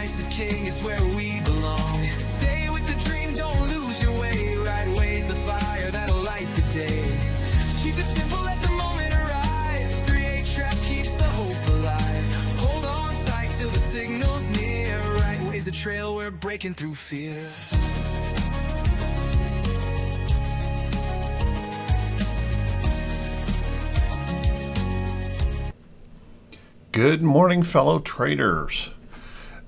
price is king, it's where we belong. Stay with the dream, don't lose your way. Right way's the fire that'll light the day. Keep it simple, let the moment arrive. 3-8 trap keeps the hope alive. Hold on tight till the signal's near. Right way's the trail, we're breaking through fear. Good morning, fellow traders.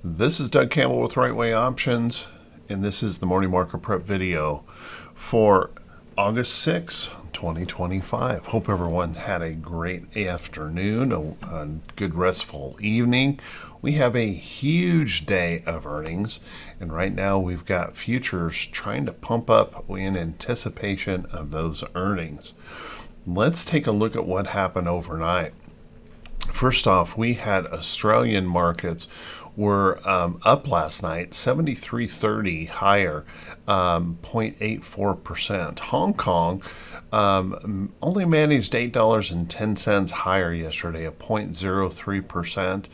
This is Doug Campbell with Right Way Options, and this is the morning market prep video for August 6, 2025. Hope everyone had a great afternoon, a good restful evening. We have a huge day of earnings, and right now we've got futures trying to pump up in anticipation of those earnings. Let's take a look at what happened overnight. First off, we had Australian markets were up last night, 73.30 higher, 0.84%. Hong Kong only managed $8.10 higher yesterday, a 0.03%.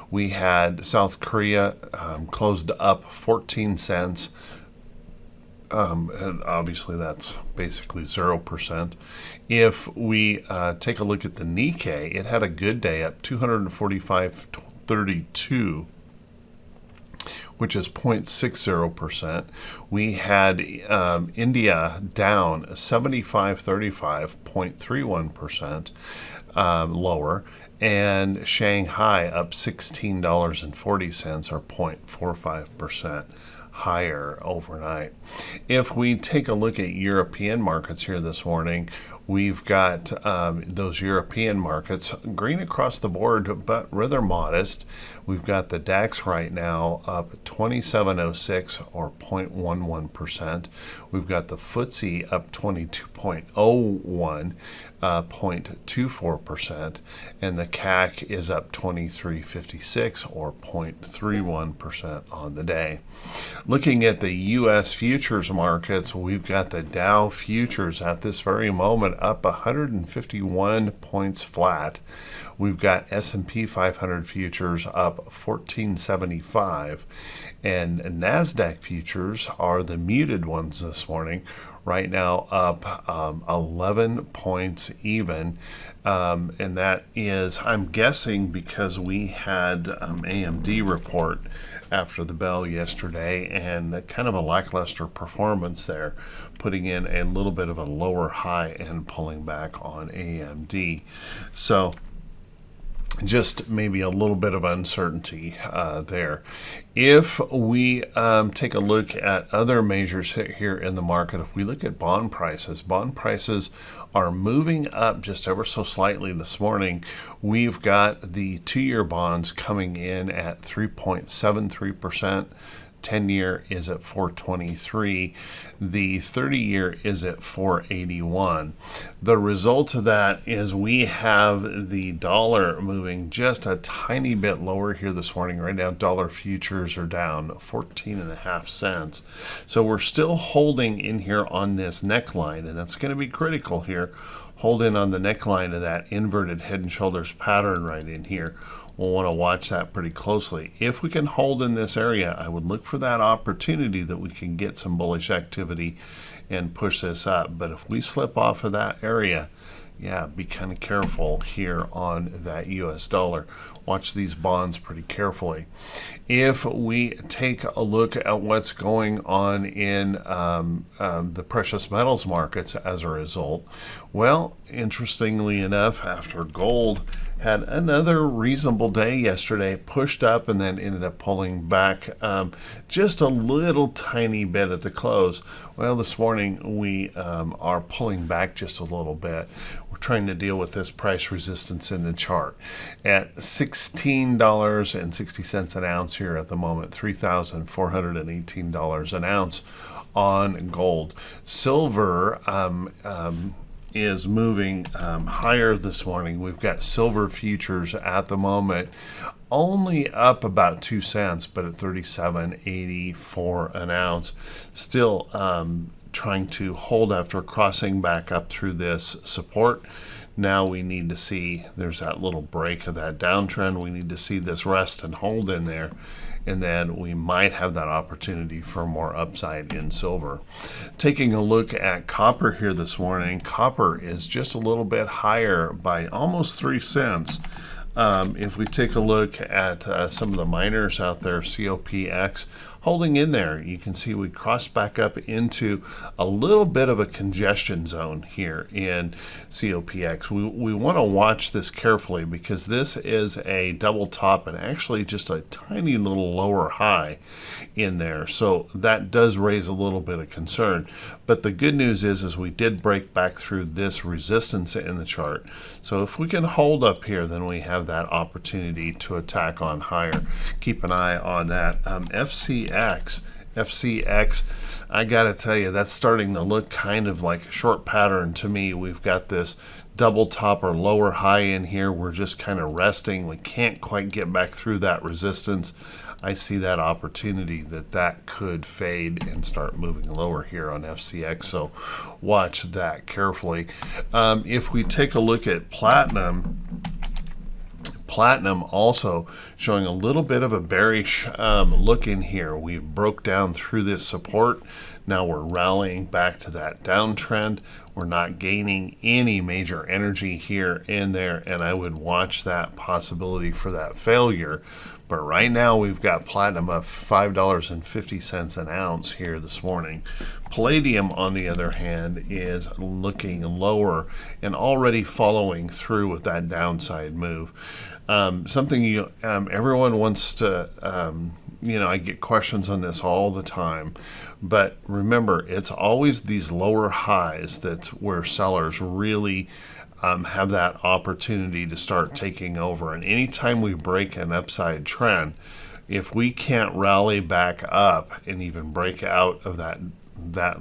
We had South Korea closed up 14 cents. And obviously that's basically 0%. If we take a look at the Nikkei, it had a good day, up 245.32, which is 0.60%. We had India down 75.35, 0.31% lower, and Shanghai up $16.40 or 0.45% higher overnight. If we take a look at European markets here this morning, we've got those European markets green across the board, but rather modest. We've got the DAX right now up 2706 or 0.11%. We've got the FTSE up 22.01, 0.24%, and the CAC is up 2356 or 0.31% on the day. Looking at the U.S. futures markets, we've got the Dow futures at this very moment up 151 points flat. We've got S&P 500 futures up 1475, and Nasdaq futures are the muted ones this morning. Right now up 11 points even, and that is, I'm guessing, because we had AMD report after the bell yesterday, and kind of a lackluster performance there, putting in a little bit of a lower high and pulling back on AMD. So just maybe a little bit of uncertainty there. If we take a look at other measures here in the market, if we look at bond prices are moving up just ever so slightly this morning. We've got the 2-year bonds coming in at 3.73%. 10-year is at 423. The 30-year is at 481. The result of that is we have the dollar moving just a tiny bit lower here this morning. Right now, dollar futures are down 14.5 cents. So we're still holding in here on this neckline, and that's going to be critical here. Hold in on the neckline of that inverted head and shoulders pattern right in here. We'll want to watch that pretty closely. If we can hold in this area, I would look for that opportunity that we can get some bullish activity and push this up. But if we slip off of that area, yeah, be kind of careful here on that US dollar. Watch these bonds pretty carefully. If we take a look at what's going on in the precious metals markets as a result, well, interestingly enough, after gold had another reasonable day yesterday, pushed up and then ended up pulling back just a little tiny bit at the close. Well, this morning we are pulling back just a little bit. We're trying to deal with this price resistance in the chart at $16.60 an ounce here at the moment, $3,418 an ounce on gold. Silver is moving higher this morning. We've got silver futures at the moment only up about 2 cents, but at $37.84 an ounce. Still trying to hold after crossing back up through this support. Now we need to see, there's that little break of that downtrend. We need to see this rest and hold in there, and then we might have that opportunity for more upside in silver. Taking a look at copper here this morning, copper is just a little bit higher by almost 3 cents. If we take a look at some of the miners out there, COPX holding in there, you can see we crossed back up into a little bit of a congestion zone here in COPX. We want to watch this carefully because this is a double top and actually just a tiny little lower high in there. So that does raise a little bit of concern. But the good news is we did break back through this resistance in the chart. So if we can hold up here, then we have that opportunity to attack on higher. Keep an eye on that. FCX, I gotta tell you, that's starting to look kind of like a short pattern to me. We've got this double top or lower high in here. We're just kind of resting. We can't quite get back through that resistance. I see that opportunity that could fade and start moving lower here on FCX, so watch that carefully. If we take a look at platinum also showing a little bit of a bearish look in here. We broke down through this support. Now we're rallying back to that downtrend. We're not gaining any major energy here and there, and I would watch that possibility for that failure. But right now we've got platinum up $5.50 an ounce here this morning. Palladium, on the other hand, is looking lower and already following through with that downside move. Something everyone wants to, I get questions on this all the time. But remember, it's always these lower highs that's where sellers really have that opportunity to start taking over. And anytime we break an upside trend, if we can't rally back up and even break out of that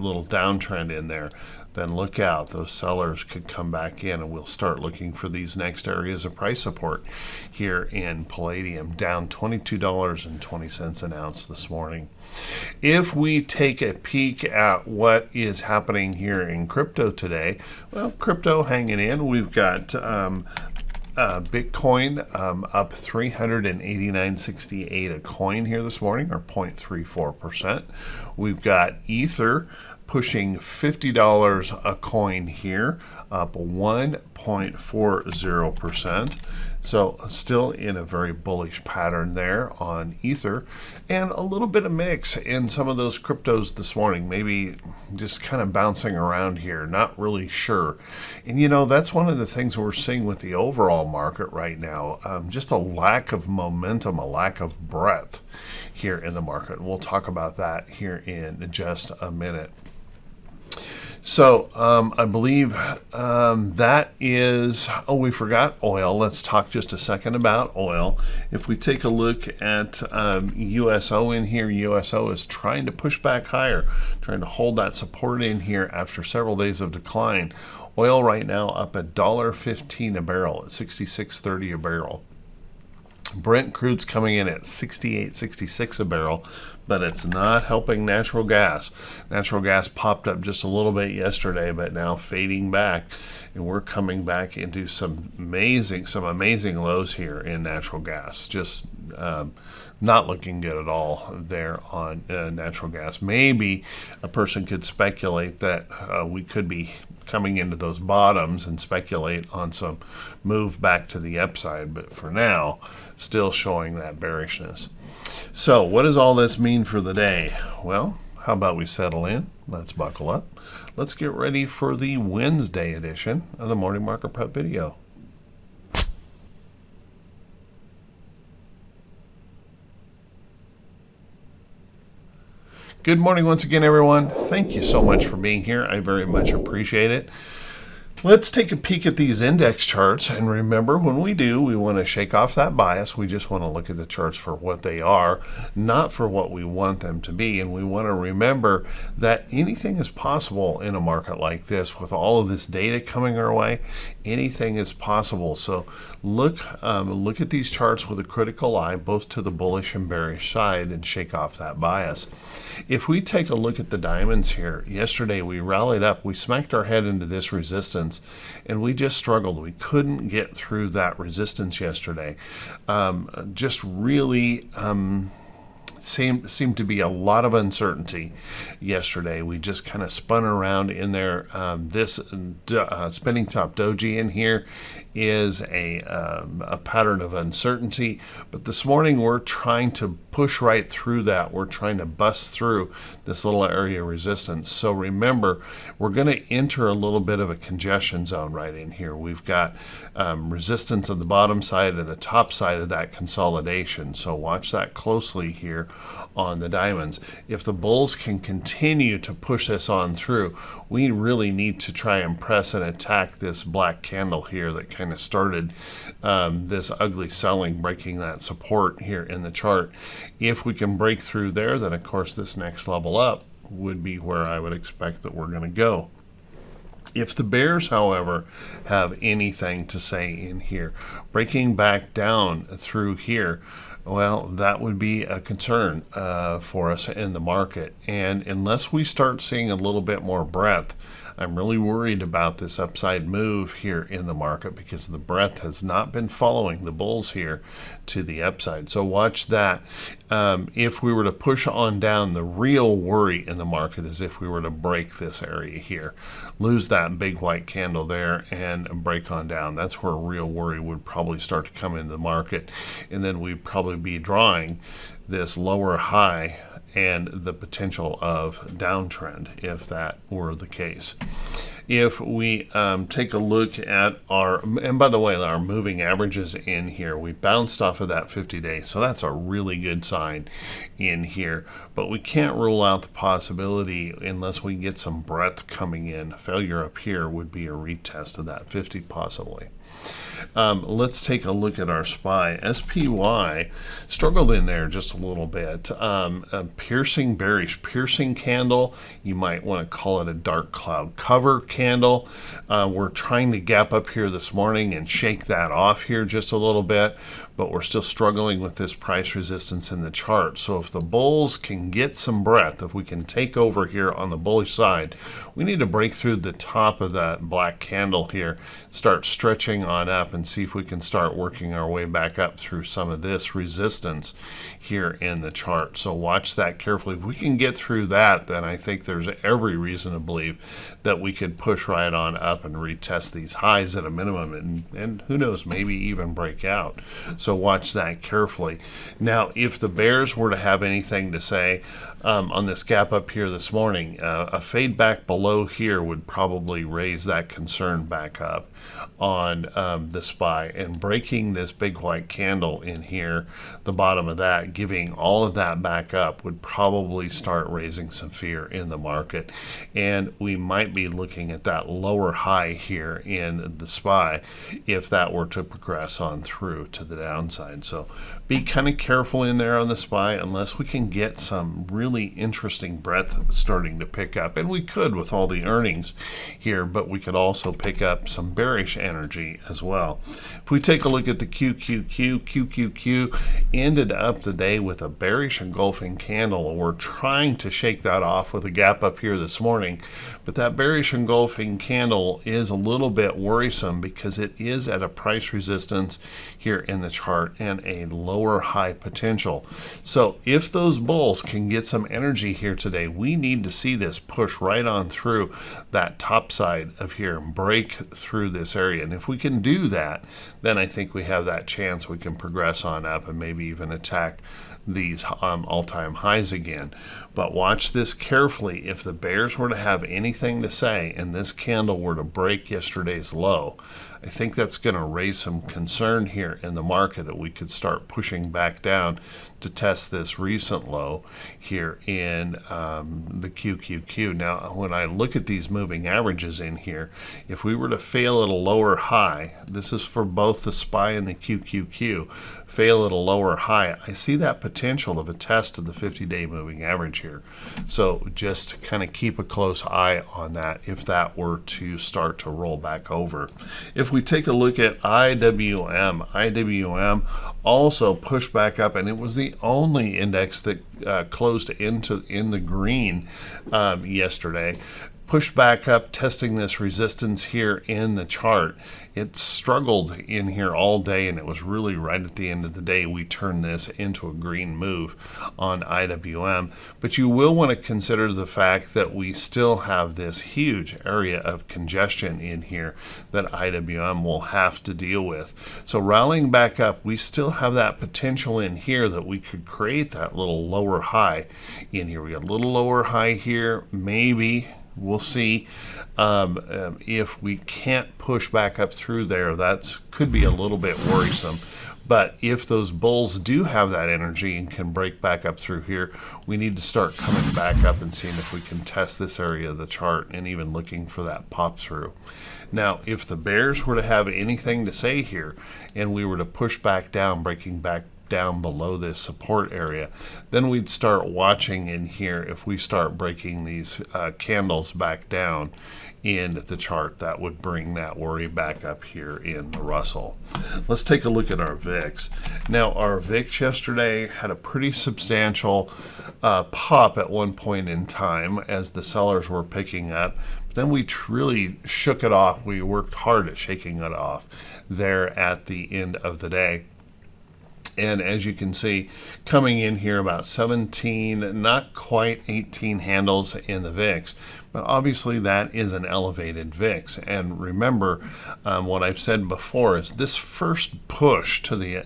little downtrend in there, then look out. Those sellers could come back in, and we'll start looking for these next areas of price support here in palladium, down $22.20 an ounce this morning. If we take a peek at what is happening here in crypto today, well, crypto hanging in. We've got Bitcoin up 389.68 a coin here this morning, or 0.34%. We've got Ether pushing $50 a coin here, up 1.40%. So still in a very bullish pattern there on Ether, and a little bit of mix in some of those cryptos this morning, maybe just kind of bouncing around here, not really sure. And that's one of the things we're seeing with the overall market right now, just a lack of momentum, a lack of breadth here in the market. We'll talk about that here in just a minute. So I believe that is, we forgot oil. Let's talk just a second about oil. If we take a look at USO in here, USO is trying to push back higher, trying to hold that support in here after several days of decline. Oil right now up $1.15 a barrel at $66.30 a barrel. Brent crude's coming in at $68.66 a barrel, but it's not helping natural gas. Natural gas popped up just a little bit yesterday, but now fading back, and we're coming back into some amazing lows here in natural gas. Just not looking good at all there on natural gas. Maybe a person could speculate that we could be coming into those bottoms and speculate on some move back to the upside, but for now, still showing that bearishness. So what does all this mean for the day? Well, how about we settle in? Let's buckle up. Let's get ready for the Wednesday edition of the Morning Market Prep video. Good morning once again, everyone. Thank you so much for being here. I very much appreciate it. Let's take a peek at these index charts, and remember, when we do, we want to shake off that bias. We just want to look at the charts for what they are, not for what we want them to be. And we want to remember that anything is possible in a market like this. With all of this data coming our way, anything is possible. So look at these charts with a critical eye, both to the bullish and bearish side, and shake off that bias. If we take a look at the diamonds here, yesterday we rallied up. We smacked our head into this resistance and we just struggled. We couldn't get through that resistance yesterday. Just really seemed to be a lot of uncertainty yesterday. We just kind of spun around in there. This spinning top doji in here is a pattern of uncertainty, but this morning we're trying to push right through that. We're trying to bust through this little area of resistance. So remember, we're going to enter a little bit of a congestion zone right in here. We've got resistance on the bottom side and the top side of that consolidation. So watch that closely here on the diamonds. If the bulls can continue to push this on through, we really need to try and press and attack this black candle here that kind of started this ugly selling, breaking that support here in the chart. If we can break through there, then of course this next level up would be where I would expect that we're going to go. If the bears, however, have anything to say in here, breaking back down through here, well, that would be a concern for us in the market. And unless we start seeing a little bit more breadth, I'm really worried about this upside move here in the market because the breadth has not been following the bulls here to the upside. So watch that. If we were to push on down, the real worry in the market is if we were to break this area here, lose that big white candle there and break on down. That's where real worry would probably start to come into the market. And then we'd probably be drawing this lower high and the potential of downtrend if that were the case. If we take a look at our, and by the way, our moving averages in here, we bounced off of that 50-day, so that's a really good sign in here. But we can't rule out the possibility unless we get some breadth coming in. Failure up here would be a retest of that 50 possibly. Let's take a look at our SPY. SPY struggled in there just a little bit. A piercing, bearish piercing candle. You might want to call it a dark cloud cover candle. We're trying to gap up here this morning and shake that off here just a little bit, but we're still struggling with this price resistance in the chart. So if the bulls can get some breadth, if we can take over here on the bullish side, we need to break through the top of that black candle here, start stretching on up and see if we can start working our way back up through some of this resistance here in the chart. So watch that carefully. If we can get through that, then I think there's every reason to believe that we could push right on up and retest these highs at a minimum, and who knows, maybe even break out. So watch that carefully. Now, if the bears were to have anything to say on this gap up here this morning, a fade back below here would probably raise that concern back up on the SPY, and breaking this big white candle in here, the bottom of that, giving all of that back up would probably start raising some fear in the market, and we might be looking at that lower high here in the SPY if that were to progress on through to the downside. So be kind of careful in there on the SPY unless we can get some really interesting breadth starting to pick up, and we could with all the earnings here, but we could also pick up some bearish energy as well. If we take a look at the QQQ ended up the day with a bearish engulfing candle, and we're trying to shake that off with a gap up here this morning, but that bearish engulfing candle is a little bit worrisome because it is at a price resistance here in the chart and a lower high potential. So if those bulls can get some energy here today, we need to see this push right on through that top side of here and break through this area. And if we can do that, then I think we have that chance we can progress on up and maybe even attack these all-time highs again. But watch this carefully. If the bears were to have anything to say and this candle were to break yesterday's low, I think that's going to raise some concern here in the market that we could start pushing back down to test this recent low here in the QQQ. Now, when I look at these moving averages in here, if we were to fail at a lower high, this is for both the SPY and the QQQ, fail at a lower high, I see that potential of a test of the 50-day moving average here. So just kind of keep a close eye on that if that were to start to roll back over. If we take a look at IWM also pushed back up, and it was the only index that closed in the green yesterday. pushed back up, testing this resistance here in the chart. It struggled in here all day, and it was really right at the end of the day we turned this into a green move on IWM. But you will want to consider the fact that we still have this huge area of congestion in here that IWM will have to deal with. So rallying back up, we still have that potential in here that we could create that little lower high in here. We got a little lower high here, maybe. We'll see if we can't push back up through there. That could be a little bit worrisome. But if those bulls do have that energy and can break back up through here, we need to start coming back up and seeing if we can test this area of the chart and even looking for that pop through. Now, if the bears were to have anything to say here and we were to push back down, breaking back down below this support area, then we'd start watching in here. If we start breaking these candles back down in the chart, that would bring that worry back up here in the Russell. Let's take a look at our VIX. Now, our VIX yesterday had a pretty substantial pop at one point in time as the sellers were picking up. Then we really shook it off. We worked hard at shaking it off there at the end of the day. And as you can see, coming in here about 17, not quite 18 handles in the VIX, but obviously that is an elevated VIX. And remember, what I've said before is this first push to the,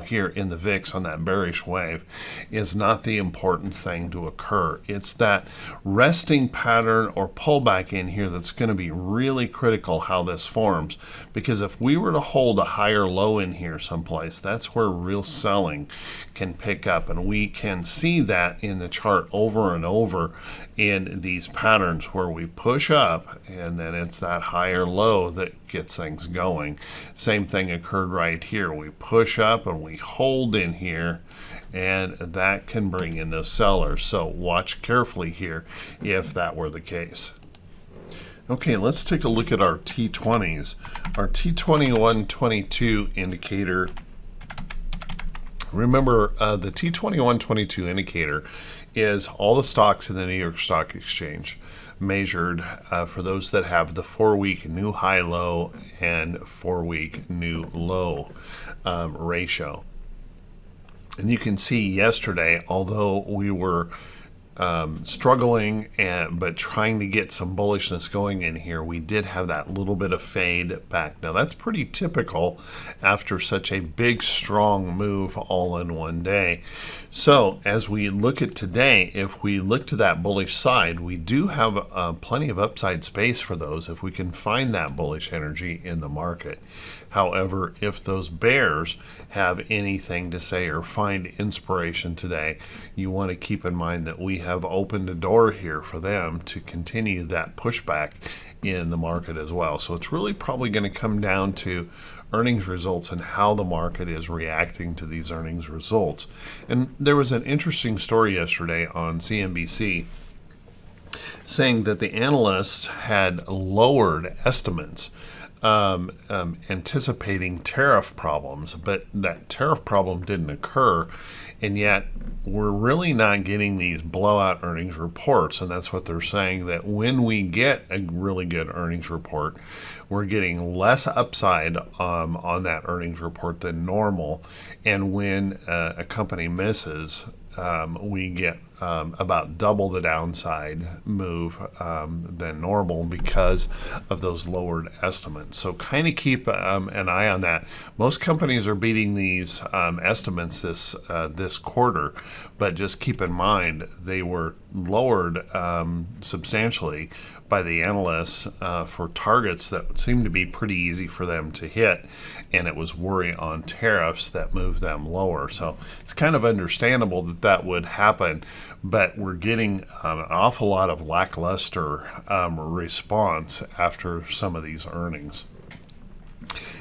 here in the VIX on that bearish wave is not the important thing to occur. It's that resting pattern or pullback in here that's going to be really critical how this forms. Because if we were to hold a higher low in here someplace, that's where real selling can pick up. And we can see that in the chart over and over in these patterns where we push up and then it's that higher low that gets things going. Same thing occurred right here. We push up and we hold in here, and that can bring in those sellers. So watch carefully here if that were the case. Okay, let's take a look at our T20s. Our T2122 indicator. Remember, the T2122 indicator is all the stocks in the New York Stock Exchange measured for those that have the 4-week new high-low and 4-week new low ratio. And you can see yesterday, although we were struggling but trying to get some bullishness going in here, we did have that little bit of fade back. Now that's pretty typical after such a big strong move all in one day. So as we look at today, if we look to that bullish side, we do have plenty of upside space for those if we can find that bullish energy in the market. However, if those bears have anything to say or find inspiration today, you want to keep in mind that we have opened a door here for them to continue that pushback in the market as well. So it's really probably going to come down to earnings results and how the market is reacting to these earnings results. And there was an interesting story yesterday on CNBC saying that the analysts had lowered estimates anticipating tariff problems, but that tariff problem didn't occur, and yet we're really not getting these blowout earnings reports. And that's what they're saying, that when we get a really good earnings report, we're getting less upside on that earnings report than normal, and when a company misses, we get about double the downside move than normal because of those lowered estimates. So kind of keep an eye on that. Most companies are beating these estimates this quarter, but just keep in mind they were lowered substantially by the analysts for targets that seemed to be pretty easy for them to hit, and it was worry on tariffs that moved them lower. So it's kind of understandable that that would happen, but we're getting an awful lot of lackluster response after some of these earnings.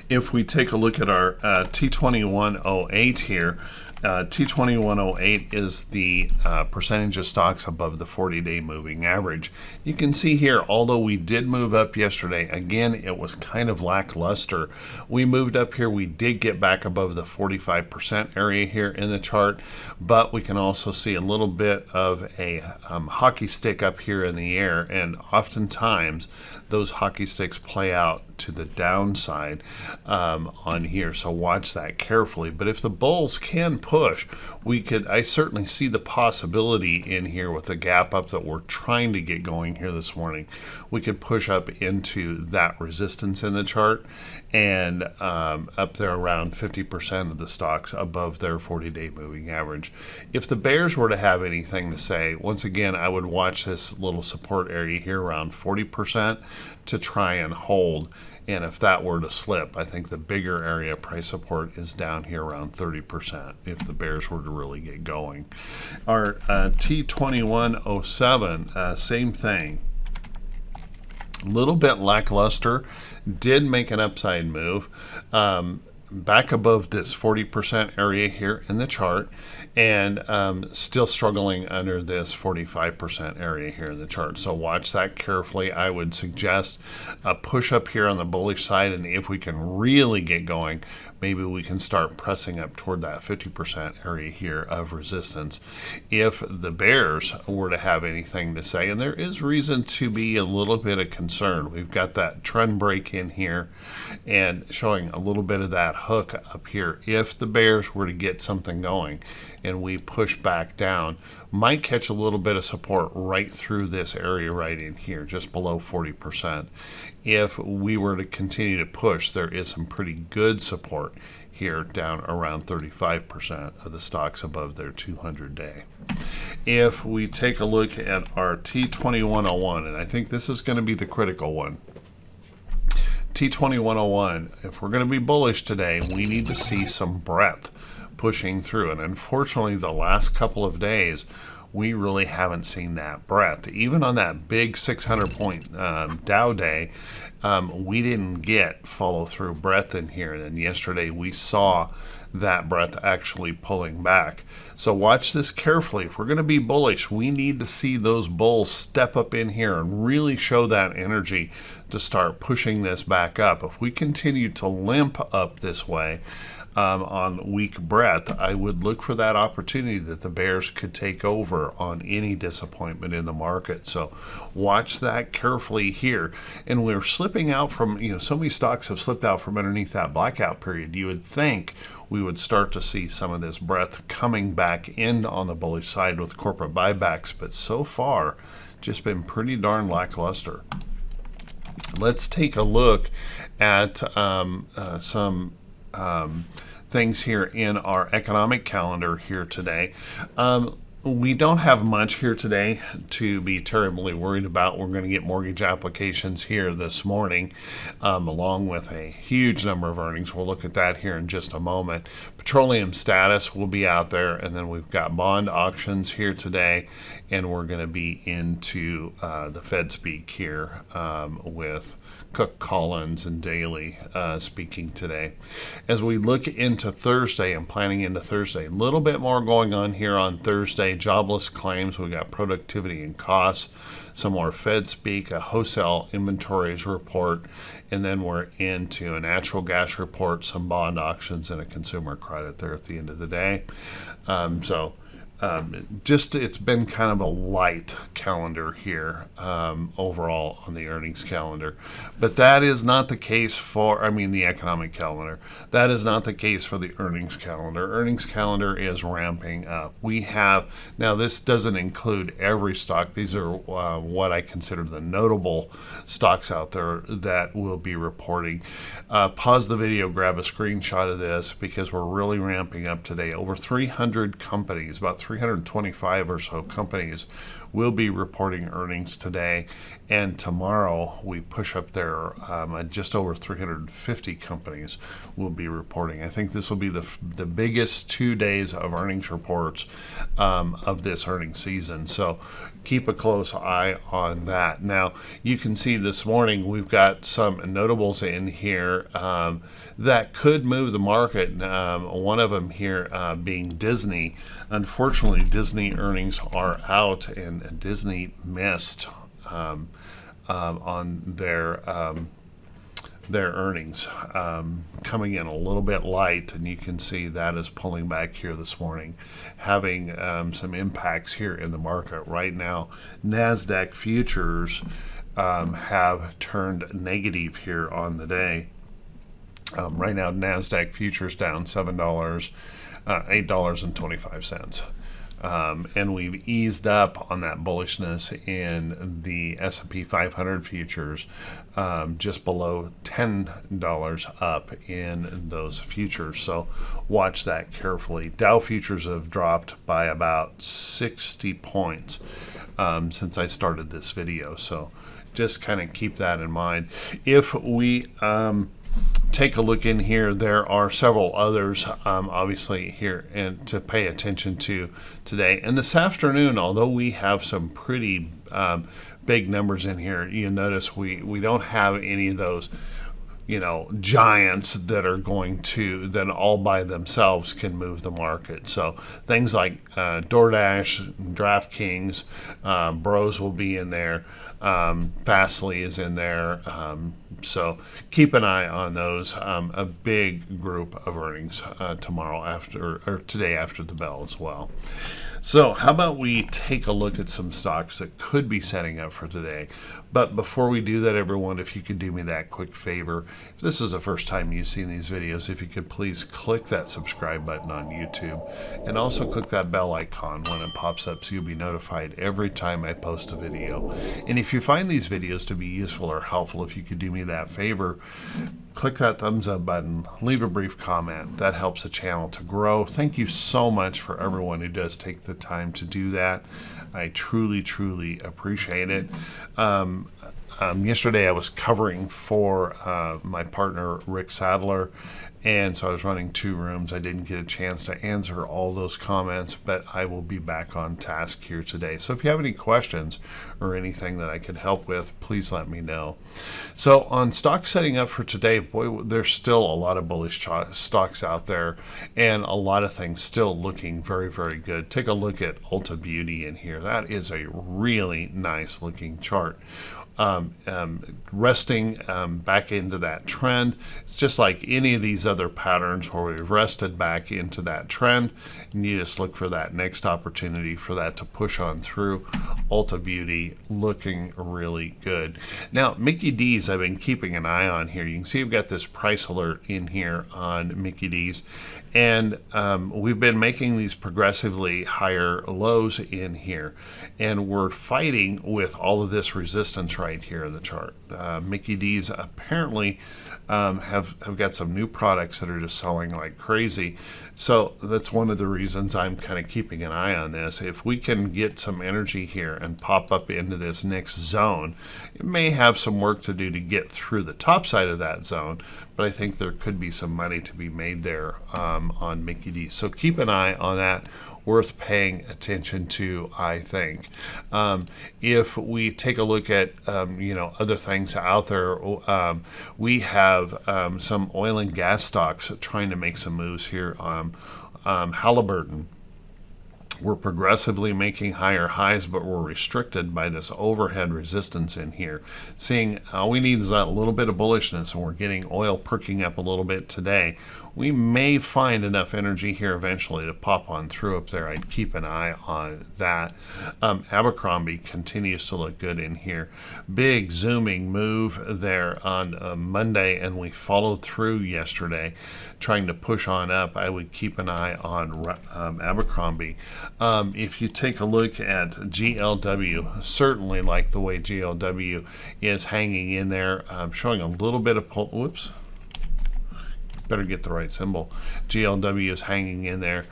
If we take a look at our T2108 here, T2108 is the percentage of stocks above the 40-day moving average. You can see here, although we did move up yesterday, again, it was kind of lackluster. We moved up here. We did get back above the 45% area here in the chart, but we can also see a little bit of a hockey stick up here in the air, and oftentimes those hockey sticks play out to the downside on here, so watch that carefully. But if the bulls can push, I certainly see the possibility in here with the gap up that we're trying to get going here this morning. We could push up into that resistance in the chart and up there around 50% of the stocks above their 40-day moving average. If the bears were to have anything to say, once again, I would watch this little support area here around 40% to try and hold. And if that were to slip, I think the bigger area of price support is down here around 30% if the bears were to really get going. Our T2107, same thing. A little bit lackluster, did make an upside move. Back above this 40% area here in the chart, and still struggling under this 45% area here in the chart. So watch that carefully. I would suggest a push up here on the bullish side, and if we can really get going, maybe we can start pressing up toward that 50% area here of resistance. If the bears were to have anything to say, and there is reason to be a little bit of concern, we've got that trend break in here and showing a little bit of that hook up here. If the bears were to get something going and we push back down, might catch a little bit of support right through this area right in here, just below 40%. If we were to continue to push, there is some pretty good support here down around 35% of the stocks above their 200-day. If we take a look at our T2101, and I think this is going to be the critical one, T2101, if we're going to be bullish today, we need to see some breadth pushing through. And unfortunately, the last couple of days, we really haven't seen that breadth. Even on that big 600-point Dow day, we didn't get follow-through breadth in here. And then yesterday, we saw that breadth actually pulling back. So watch this carefully. If we're going to be bullish, we need to see those bulls step up in here and really show that energy to start pushing this back up. If we continue to limp up this way on weak breadth, I would look for that opportunity that the bears could take over on any disappointment in the market. So watch that carefully here. And we're slipping out from, so many stocks have slipped out from underneath that blackout period. You would think we would start to see some of this breadth coming back in on the bullish side with corporate buybacks, but so far just been pretty darn lackluster. Let's take a look at some things here in our economic calendar here today. We don't have much here today to be terribly worried about. We're going to get mortgage applications here this morning, along with a huge number of earnings. We'll look at that here in just a moment. Petroleum status will be out there, and then we've got bond auctions here today, and we're going to be into the Fed speak here with Cook, Collins, and Daly speaking today. As we look into Thursday and planning into Thursday, a little bit more going on here on Thursday. Jobless claims, we got productivity and costs, some more Fed speak, a wholesale inventories report, and then we're into a natural gas report, some bond auctions, and a consumer credit there at the end of the day. It's been kind of a light calendar here overall on the earnings calendar. But that is not the case the economic calendar. That is not the case for the earnings calendar. Earnings calendar is ramping up. Now this doesn't include every stock. These are what I consider the notable stocks out there that will be reporting. Pause the video, grab a screenshot of this because we're really ramping up today. Over 300 companies, about 325 or so companies will be reporting earnings today, and tomorrow we push up there. Just over 350 companies will be reporting. I think this will be the biggest 2 days of earnings reports of this earnings season. So keep a close eye on that. Now you can see this morning we've got some notables in here that could move the market. One of them here being Disney. Unfortunately, Disney earnings are out, and Disney missed on their earnings, coming in a little bit light, and you can see that is pulling back here this morning, having some impacts here in the market right now. Nasdaq futures have turned negative here on the day. Right now, Nasdaq futures down $8.25. And we've eased up on that bullishness in the S&P 500 futures, just below $10 up in those futures. So watch that carefully. Dow futures have dropped by about 60 points since I started this video. So just kind of keep that in mind. If we take a look in here, there are several others obviously here and to pay attention to today and this afternoon. Although we have some pretty big numbers in here, you notice we don't have any of those giants that are going to then all by themselves can move the market. So things like DoorDash, DraftKings, Bros will be in there. Fastly is in there. So keep an eye on those. A big group of earnings tomorrow or today after the bell as well. So how about we take a look at some stocks that could be setting up for today. But before we do that, everyone, if you could do me that quick favor, if this is the first time you've seen these videos, if you could please click that subscribe button on YouTube and also click that bell icon when it pops up so you'll be notified every time I post a video. And if you find these videos to be useful or helpful, if you could do me that favor, click that thumbs up button, leave a brief comment. That helps the channel to grow. Thank you so much for everyone who does take the time to do that. I truly, truly appreciate it. Yesterday I was covering for my partner Rick Sadler, and so I was running 2 rooms. I didn't get a chance to answer all those comments, but I will be back on task here today. So if you have any questions or anything that I could help with, please let me know. So on stock setting up for today, boy, there's still a lot of bullish stocks out there and a lot of things still looking very, very good. Take a look at Ulta Beauty in here. That is a really nice looking chart. Resting back into that trend. It's just like any of these other patterns where we've rested back into that trend, and you just look for that next opportunity for that to push on through. Ulta Beauty looking really good. Now Mickey D's I've been keeping an eye on here. You can see we've got this price alert in here on Mickey D's, and we've been making these progressively higher lows in here, and we're fighting with all of this resistance right here in the chart. Mickey D's apparently have got some new products that are just selling like crazy. So that's one of the reasons I'm kind of keeping an eye on this. If we can get some energy here and pop up into this next zone, it may have some work to do to get through the top side of that zone, but I think there could be some money to be made there on Mickey D. So keep an eye on that. Worth paying attention to, I think. If we take a look at other things out there, we have some oil and gas stocks trying to make some moves here. Halliburton, we're progressively making higher highs, but we're restricted by this overhead resistance in here. Seeing all we need is that little bit of bullishness, and we're getting oil perking up a little bit today. We may find enough energy here eventually to pop on through up there. I'd keep an eye on that. Abercrombie continues to look good in here. Big zooming move there on Monday, and we followed through yesterday, trying to push on up. I would keep an eye on Abercrombie. If you take a look at GLW, certainly like the way GLW is hanging in there, showing a little bit of pull. Whoops. Better get the right symbol. GLW is hanging in there.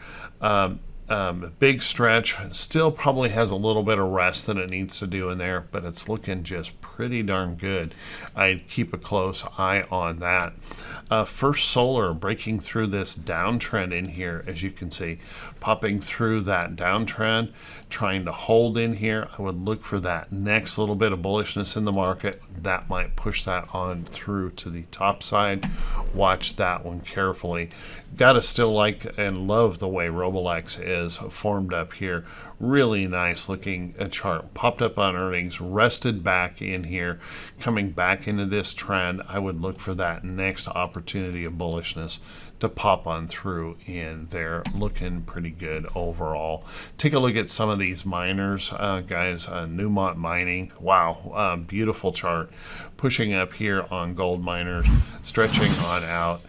Big stretch, still probably has a little bit of rest that it needs to do in there, but it's looking just pretty darn good. I'd keep a close eye on that. First Solar breaking through this downtrend in here, as you can see, popping through that downtrend, trying to hold in here. I would look for that next little bit of bullishness in the market. That might push that on through to the top side. Watch that one carefully. Got to still like and love the way Robolex is formed up here. Really nice looking chart. Popped up on earnings, rested back in here, coming back into this trend. I would look for that next opportunity of bullishness to pop on through in there. Looking pretty good overall. Take a look at some of these miners, guys. Newmont Mining. Wow, beautiful chart. Pushing up here on gold miners, stretching on out.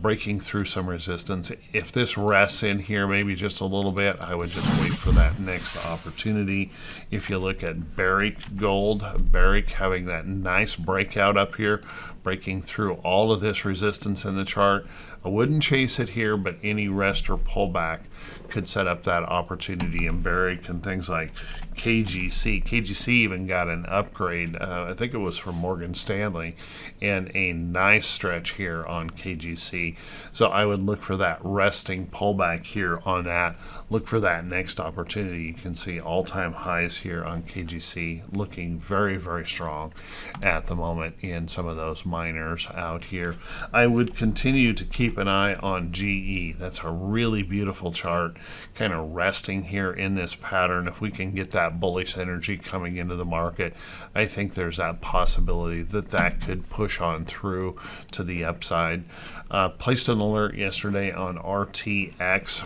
Breaking through some resistance. If this rests in here maybe just a little bit, I would just wait for that next opportunity. If you look at Barrick Gold, Barrick having that nice breakout up here, breaking through all of this resistance in the chart. I wouldn't chase it here, but any rest or pullback could set up that opportunity in Barrick and things like KGC. KGC even got an upgrade, I think it was from Morgan Stanley, and a nice stretch here on KGC. So I would look for that resting pullback here on that. Look for that next opportunity. You can see all-time highs here on KGC, looking very, very strong at the moment in some of those miners out here. I would continue to keep an eye on GE. That's a really beautiful chart, kind of resting here in this pattern. If we can get that bullish energy coming into the market, I think there's that possibility that that could push on through to the upside. Placed an alert yesterday on RTX.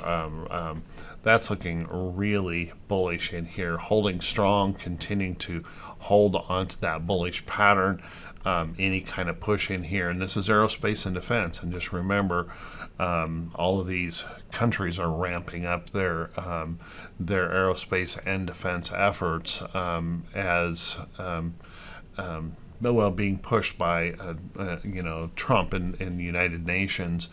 That's looking really bullish in here, holding strong, continuing to hold onto that bullish pattern. Any kind of push in here, and this is aerospace and defense, and just remember, all of these countries are ramping up their aerospace and defense efforts being pushed by Trump and the United Nations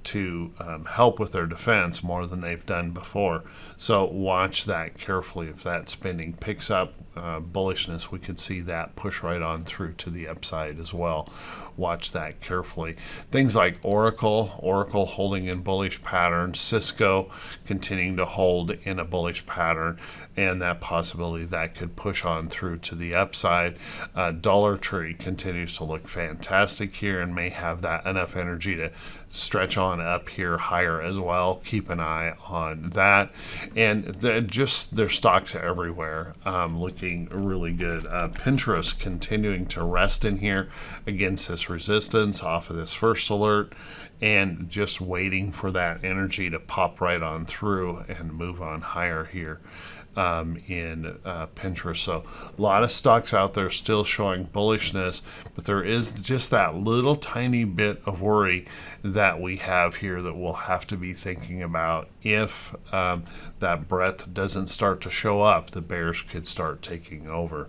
to help with their defense more than they've done before. So watch that carefully. If that spending picks up bullishness, we could see that push right on through to the upside as well. Watch that carefully. Things like Oracle holding in bullish pattern, Cisco continuing to hold in a bullish pattern, and that possibility that could push on through to the upside. Dollar Tree continues to look fantastic here and may have that enough energy to stretch on up here higher as well. Keep an eye on that. And their stocks everywhere looking really good. Pinterest continuing to rest in here against this resistance off of this first alert, and just waiting for that energy to pop right on through and move on higher here in Pinterest. So a lot of stocks out there still showing bullishness, but there is just that little tiny bit of worry that we have here that we'll have to be thinking about. If that breadth doesn't start to show up, the bears could start taking over.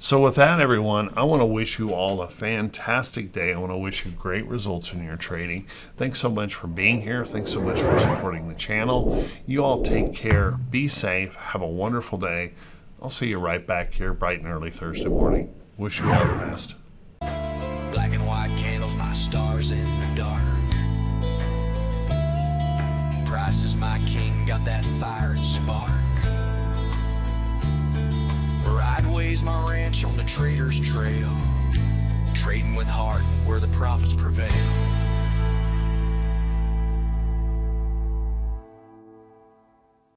So with that, everyone, I want to wish you all a fantastic day. I want to wish you great results in your trading. Thanks so much for being here. Thanks so much for supporting the channel. You all take care. Be safe. Have a wonderful day. I'll see you right back here bright and early Thursday morning. Wish you all the best. Black and white candles, my stars in the dark. Price is my king, got that fire and spark. Rideways my ranch on the trader's trail. Trading with heart where the profits prevail.